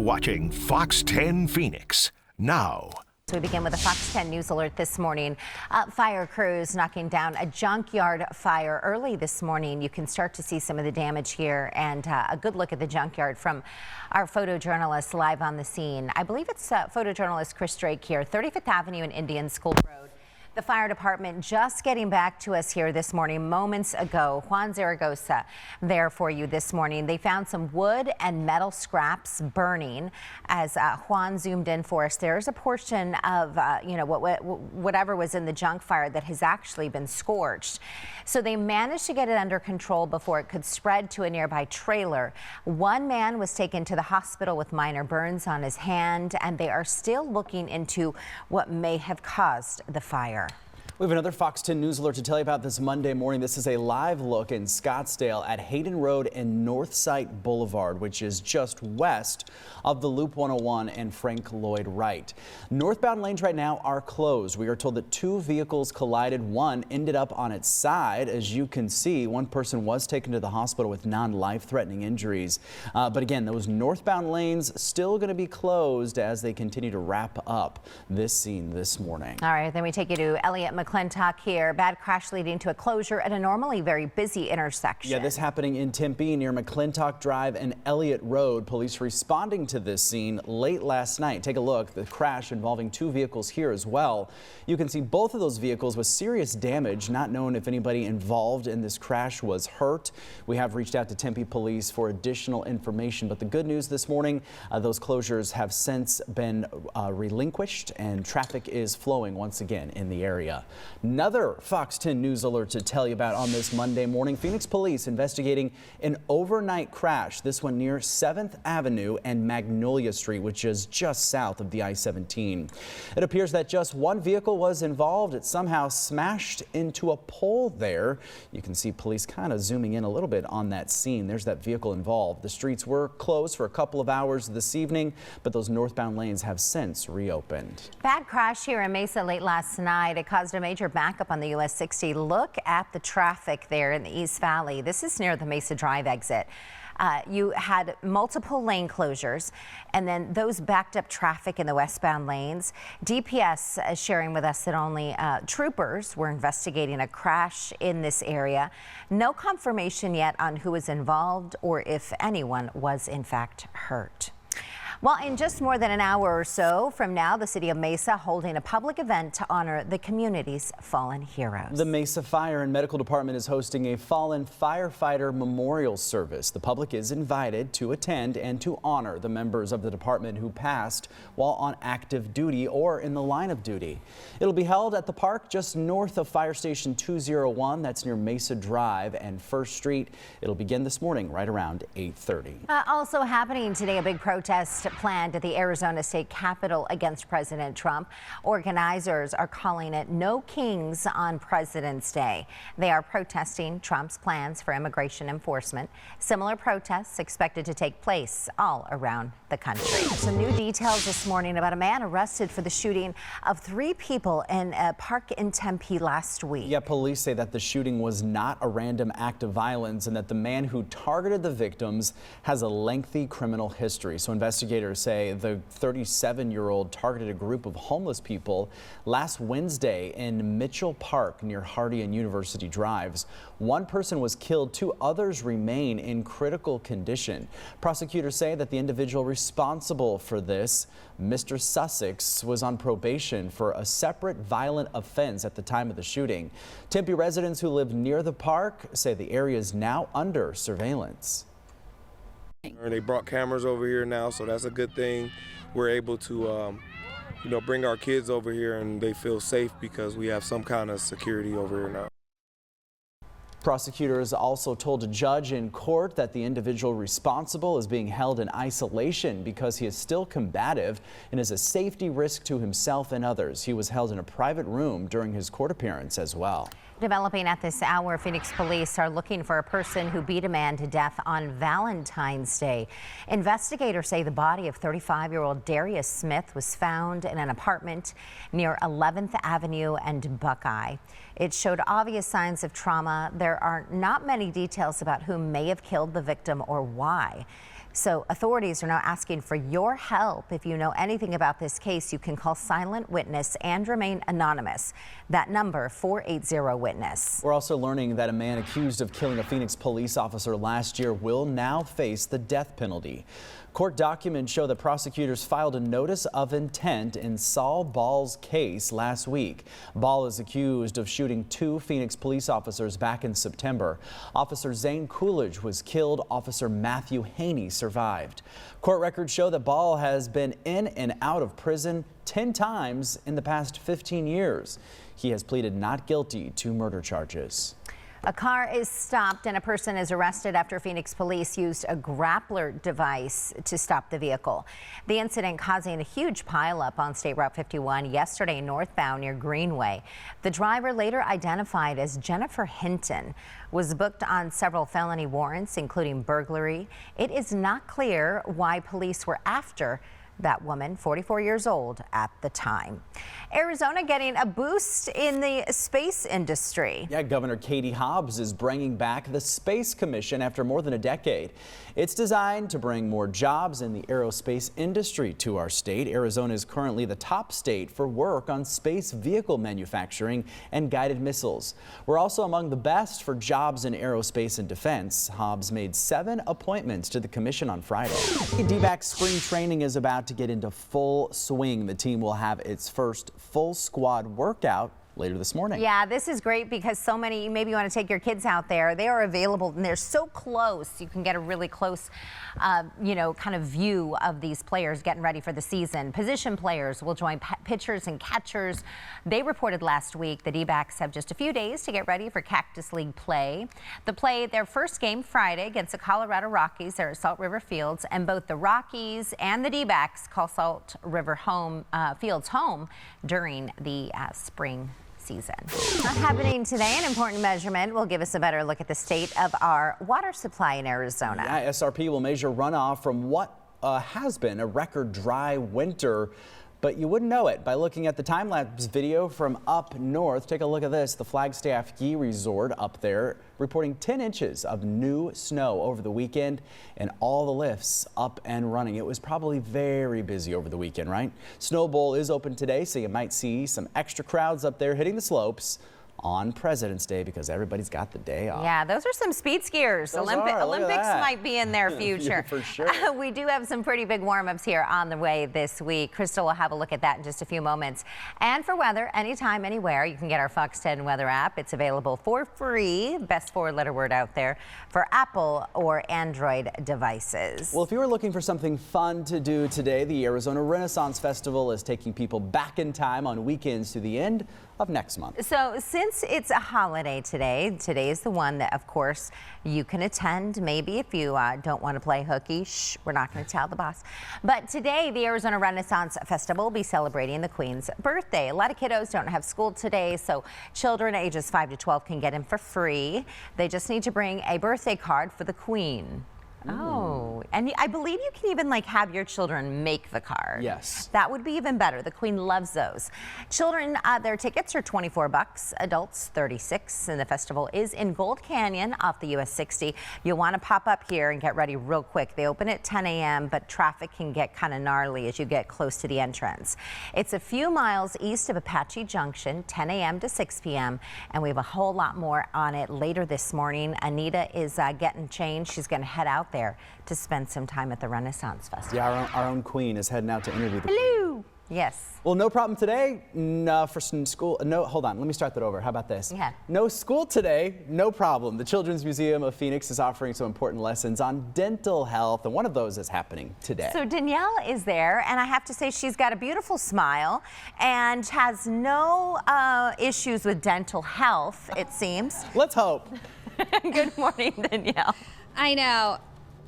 watching Fox 10 Phoenix now. So we begin with a Fox 10 News alert this morning. Fire crews knocking down a junkyard fire early this morning. You can start to see some of the damage here, and a good look at the junkyard from our photojournalist live on the scene. I believe it's photojournalist Chris Drake here, 35th Avenue and Indian School Road. The fire department just getting back to us here this morning moments ago. Juan Zaragoza there for you this morning. They found some wood and metal scraps burning. As Juan zoomed in for us, there's a portion of whatever was in the junk fire that has actually been scorched. So they managed to get it under control before it could spread to a nearby trailer. One man was taken to the hospital with minor burns on his hand, and they are still looking into what may have caused the fire. We have another Fox 10 News alert to tell you about this Monday morning. This is a live look in Scottsdale at Hayden Road and Northside Boulevard, which is just west of the Loop 101 and Frank Lloyd Wright. Northbound lanes right now are closed. We are told that two vehicles collided. One ended up on its side. As you can see, one person was taken to the hospital with non-life-threatening injuries. But again, those northbound lanes still going to be closed as they continue to wrap up this scene this morning. All right, then we take you to Elliott McClintock here. Bad crash leading to a closure at a normally very busy intersection. Yeah, this happening in Tempe near McClintock Drive and Elliott Road. Police responding to this scene late last night. Take a look. The crash involving two vehicles here as well. You can see both of those vehicles with serious damage. Not known if anybody involved in this crash was hurt. We have reached out to Tempe police for additional information, but the good news this morning, those closures have since been relinquished and traffic is flowing once again in the area. Another Fox 10 News alert to tell you about on this Monday morning. Phoenix police investigating an overnight crash. This one near 7th Avenue and Magnolia Street, which is just south of the I-17. It appears that just one vehicle was involved. It somehow smashed into a pole there. You can see police kind of zooming in a little bit on that scene. There's that vehicle involved. The streets were closed for a couple of hours this evening, but those northbound lanes have since reopened. Bad crash here in Mesa late last night. It caused a major backup on the US 60. Look at the traffic there in the East Valley. This is near the Mesa Drive exit. You had multiple lane closures, and then those backed up traffic in the westbound lanes. DPS is sharing with us that only troopers were investigating a crash in this area. No confirmation yet on who was involved or if anyone was in fact hurt. Well, in just more than an hour or so from now, the city of Mesa holding a public event to honor the community's fallen heroes. The Mesa Fire and Medical Department is hosting a fallen firefighter memorial service. The public is invited to attend and to honor the members of the department who passed while on active duty or in the line of duty. It'll be held at the park just north of Fire Station 201. That's near Mesa Drive and 1st Street. It'll begin this morning right around 8:30. Also happening today, a big protest planned at the Arizona State Capitol against President Trump. Organizers are calling it No Kings on President's Day. They are protesting Trump's plans for immigration enforcement. Similar protests expected to take place all around the country. Some new details this morning about a man arrested for the shooting of 3 people in a park in Tempe last week. Yeah, police say that the shooting was not a random act of violence and that the man who targeted the victims has a lengthy criminal history. So investigators say the 37-year-old targeted a group of homeless people last Wednesday in Mitchell Park near Hardy and University Drives. One person was killed, 2 others remain in critical condition. Prosecutors say that the individual responsible for this, Mr. Sussex, was on probation for a separate violent offense at the time of the shooting. Tempe residents who live near the park say the area is now under surveillance. They brought cameras over here now, so that's a good thing. We're able to, bring our kids over here and they feel safe because we have some kind of security over here now. Prosecutors also told a judge in court that the individual responsible is being held in isolation because he is still combative and is a safety risk to himself and others. He was held in a private room during his court appearance as well. Developing at this hour, Phoenix police are looking for a person who beat a man to death on Valentine's Day. Investigators say the body of 35-year-old Darius Smith was found in an apartment near 11th Avenue and Buckeye. It showed obvious signs of trauma. There are not many details about who may have killed the victim or why. So authorities are now asking for your help. If you know anything about this case, you can call Silent Witness and remain anonymous. That number, 480-WITNESS. We're also learning that a man accused of killing a Phoenix police officer last year will now face the death penalty. Court documents show that prosecutors filed a notice of intent in Saul Ball's case last week. Ball is accused of shooting 2 Phoenix police officers back in September. Officer Zane Coolidge was killed. Officer Matthew Haney survived. Court records show that Ball has been in and out of prison 10 times in the past 15 years. He has pleaded not guilty to murder charges. A car is stopped and a person is arrested after Phoenix police used a grappler device to stop the vehicle. The incident causing a huge pileup on State Route 51 yesterday northbound near Greenway. The driver, later identified as Jennifer Hinton, was booked on several felony warrants, including burglary. It is not clear why police were after that woman, 44 years old at the time. Arizona getting a boost in the space industry. Yeah, Governor Katie Hobbs is bringing back the Space Commission after more than a decade. It's designed to bring more jobs in the aerospace industry to our state. Arizona is currently the top state for work on space vehicle manufacturing and guided missiles. We're also among the best for jobs in aerospace and defense. Hobbs made 7 appointments to the commission on Friday. D-backs spring training is about to get into full swing. The team will have its first full squad workout later this morning. Yeah, this is great because so many, maybe you want to take your kids out there. They are available and they're so close. You can get a really close, kind of view of these players getting ready for the season. Position players will join pitchers and catchers. They reported last week the D-backs have just a few days to get ready for Cactus League play. They play their first game Friday against the Colorado Rockies. They're at Salt River Fields, and both the Rockies and the D-backs call Salt River Fields home during the spring season. Happening today, an important measurement will give us a better look at the state of our water supply in Arizona. Yeah, SRP will measure runoff from what has been a record dry winter. But you wouldn't know it by looking at the time-lapse video from up north. Take a look at this. The Flagstaff Ski Resort up there reporting 10 inches of new snow over the weekend and all the lifts up and running. It was probably very busy over the weekend, right? Snow Bowl is open today, so you might see some extra crowds up there hitting the slopes on President's Day because everybody's got the day off. Yeah, those are some speed skiers. Olympics might be in their future. Yeah, for sure. We do have some pretty big warm-ups here on the way this week. Crystal will have a look at that in just a few moments. And for weather, anytime, anywhere, you can get our Fox 10 weather app. It's available for free, best 4-letter word out there, for Apple or Android devices. Well, if you were looking for something fun to do today, the Arizona Renaissance Festival is taking people back in time on weekends to the end of next month. So since it's a holiday today is the one that, of course, you can attend. Maybe if you don't want to play hooky, shh, we're not going to tell the boss. But today, the Arizona Renaissance Festival will be celebrating the Queen's birthday. A lot of kiddos don't have school today, so children ages 5 to 12 can get in for free. They just need to bring a birthday card for the Queen. Oh, and I believe you can even have your children make the card. Yes. That would be even better. The Queen loves those. Children, their tickets are $24, adults $36, and the festival is in Gold Canyon off the US 60. You'll want to pop up here and get ready real quick. They open at 10 a.m., but traffic can get kind of gnarly as you get close to the entrance. It's a few miles east of Apache Junction, 10 a.m. to 6 p.m., and we have a whole lot more on it later this morning. Anita is getting changed. She's going to head out there to spend some time at the Renaissance Festival. Yeah, our own Queen is heading out to interview the Hello. Queen. Yes. Well, no problem today. No, for some school. No, hold on. Let me start that over. How about this? Yeah. No school today. No problem. The Children's Museum of Phoenix is offering some important lessons on dental health, and one of those is happening today. So Danielle is there, and I have to say she's got a beautiful smile and has no issues with dental health, it seems. Let's hope. Good morning, Danielle. I know.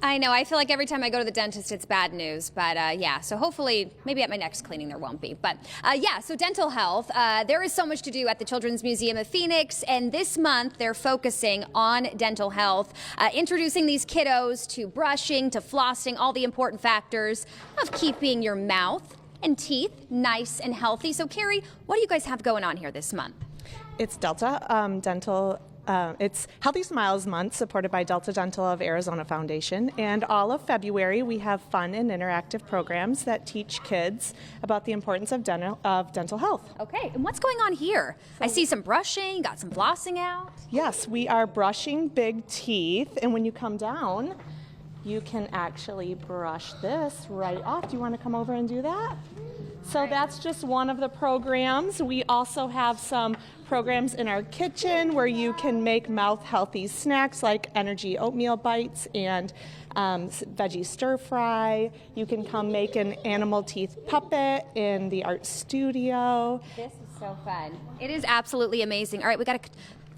I feel like every time I go to the dentist, it's bad news. But yeah, so hopefully, maybe at my next cleaning there won't be. But yeah, so dental health. There is so much to do at the Children's Museum of Phoenix. And this month, they're focusing on dental health, introducing these kiddos to brushing, to flossing, all the important factors of keeping your mouth and teeth nice and healthy. So Carrie, what do you guys have going on here this month? It's Delta Dental It's Healthy Smiles Month, supported by Delta Dental of Arizona Foundation. And all of February, we have fun and interactive programs that teach kids about the importance of dental health. Okay, and what's going on here? I see some brushing, got some flossing out. Yes, we are brushing big teeth, and when you come down, you can actually brush this right off. Do you want to come over and do that? So that's just one of the programs. We also have some programs in our kitchen where you can make mouth-healthy snacks like energy oatmeal bites and veggie stir fry. You can come make an animal teeth puppet in the art studio. This is so fun. It is absolutely amazing. All right, we got to.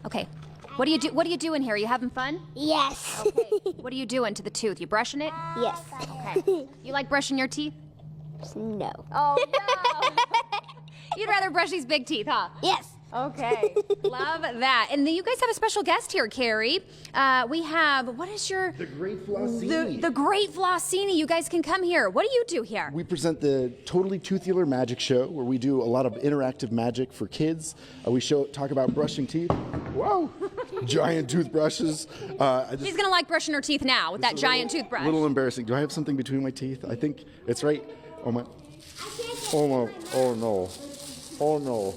Okay, what are you doing here? Are you having fun? Yes. Okay. What are you doing to the tooth? You brushing it? Yes. Okay. You like brushing your teeth? No. Oh no. You'd rather brush these big teeth, huh? Yes. Okay, love that. And then you guys have a special guest here, Carrie. We have, what is your... The Great Flossini. The Great Flossini. You guys can come here. What do you do here? We present the Totally Toothular Magic Show, where we do a lot of interactive magic for kids. We talk about brushing teeth. Whoa! Giant toothbrushes. She's going to like brushing her teeth now with that giant toothbrush. A little embarrassing. Do I have something between my teeth? I think it's right. Oh my. Oh my. Oh no. Oh no.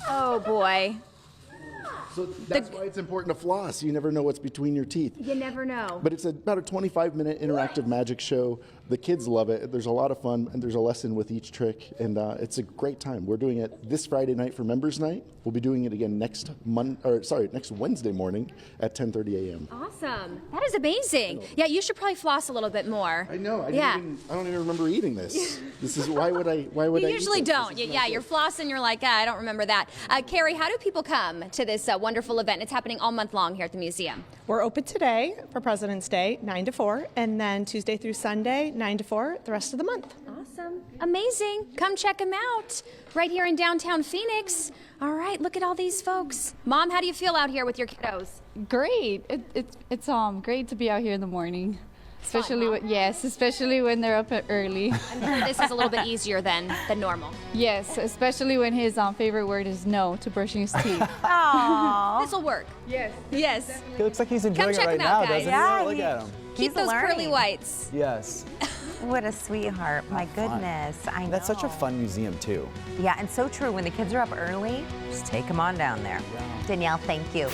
Oh boy. So that's why it's important to floss. You never know what's between your teeth. You never know. But it's about a 25-minute interactive magic show. The kids love it. There's a lot of fun, and there's a lesson with each trick, and it's a great time. We're doing it this Friday night for Members Night. We'll be doing it again next Wednesday morning at 10:30 a.m. Awesome. That is amazing. Yeah, you should probably floss a little bit more. I know. I don't even remember eating this. This is why would I? You usually don't. Yeah, you're flossing. You're like, I don't remember that. Carrie, how do people come to this wonderful event? It's happening all month long here at the museum. We're open today for President's Day, 9 to 4, and then Tuesday through Sunday, 9 to 4, the rest of the month. Awesome. Amazing. Come check them out right here in downtown Phoenix. All right, look at all these folks. Mom, how do you feel out here with your kiddos? Great. It's great to be out here in the morning. Especially especially when they're up early. I'm sure this is a little bit easier than normal. Yes, especially when his favorite word is no to brushing his teeth. Aww. This will work. Yes. Yes. He looks like he's enjoying it check right him out, now, guys. doesn't Yeah, he? Look at him. Keep those pearly learning. whites. Yes. What a sweetheart. My goodness. I know. That's such a fun museum, too. Yeah, and so true. When the kids are up early, just take them on down there. Danielle, thank you.